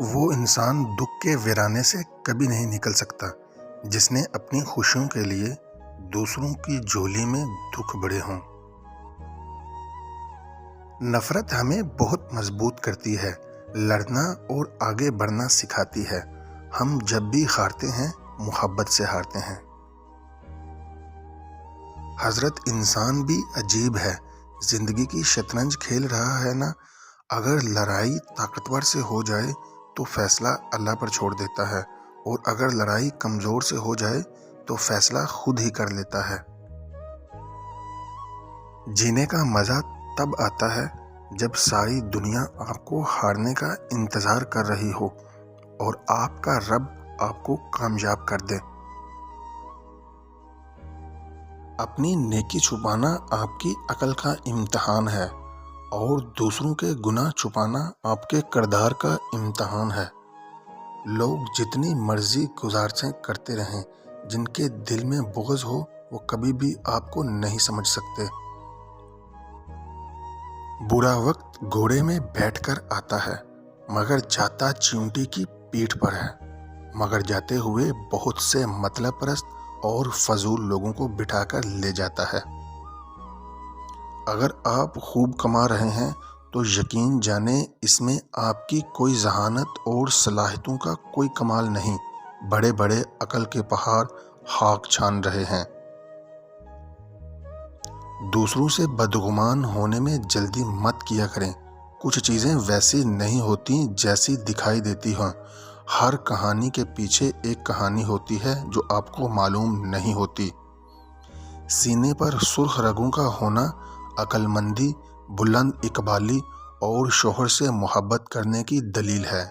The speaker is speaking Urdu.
وہ انسان دکھ کے ویرانے سے کبھی نہیں نکل سکتا جس نے اپنی خوشیوں کے لیے دوسروں کی جھولی میں دکھ بڑھے ہوں۔ نفرت ہمیں بہت مضبوط کرتی ہے، لڑنا اور آگے بڑھنا سکھاتی ہے۔ ہم جب بھی ہارتے ہیں محبت سے ہارتے ہیں۔ حضرت انسان بھی عجیب ہے، زندگی کی شطرنج کھیل رہا ہے نا۔ اگر لڑائی طاقتور سے ہو جائے تو فیصلہ اللہ پر چھوڑ دیتا ہے، اور اگر لڑائی کمزور سے ہو جائے تو فیصلہ خود ہی کر لیتا ہے۔ جینے کا مزہ تب آتا ہے جب ساری دنیا آپ کو ہارنے کا انتظار کر رہی ہو اور آپ کا رب آپ کو کامیاب کر دے۔ اپنی نیکی چھپانا آپ کی عقل کا امتحان ہے، اور دوسروں کے گناہ چھپانا آپ کے کردار کا امتحان ہے۔ لوگ جتنی مرضی گزارشیں کرتے رہیں، جن کے دل میں بغض ہو وہ کبھی بھی آپ کو نہیں سمجھ سکتے۔ برا وقت گھوڑے میں بیٹھ کر آتا ہے مگر جاتا چیونٹی کی پیٹھ پر ہے، مگر جاتے ہوئے بہت سے مطلب پرست اور فضول لوگوں کو بٹھا کر لے جاتا ہے۔ اگر آپ خوب کما رہے ہیں تو یقین جانیں اس میں آپ کی کوئی ذہانت اور صلاحیتوں کا کوئی کمال نہیں، بڑے بڑے عقل کے پہاڑ خاک چھان رہے ہیں۔ دوسروں سے بدگمان ہونے میں جلدی مت کیا کریں، کچھ چیزیں ویسی نہیں ہوتی جیسی دکھائی دیتی ہیں۔ ہر کہانی کے پیچھے ایک کہانی ہوتی ہے جو آپ کو معلوم نہیں ہوتی۔ سینے پر سرخ رگوں کا ہونا عقل مندی، بلند اقبالی اور شوہر سے محبت کرنے کی دلیل ہے۔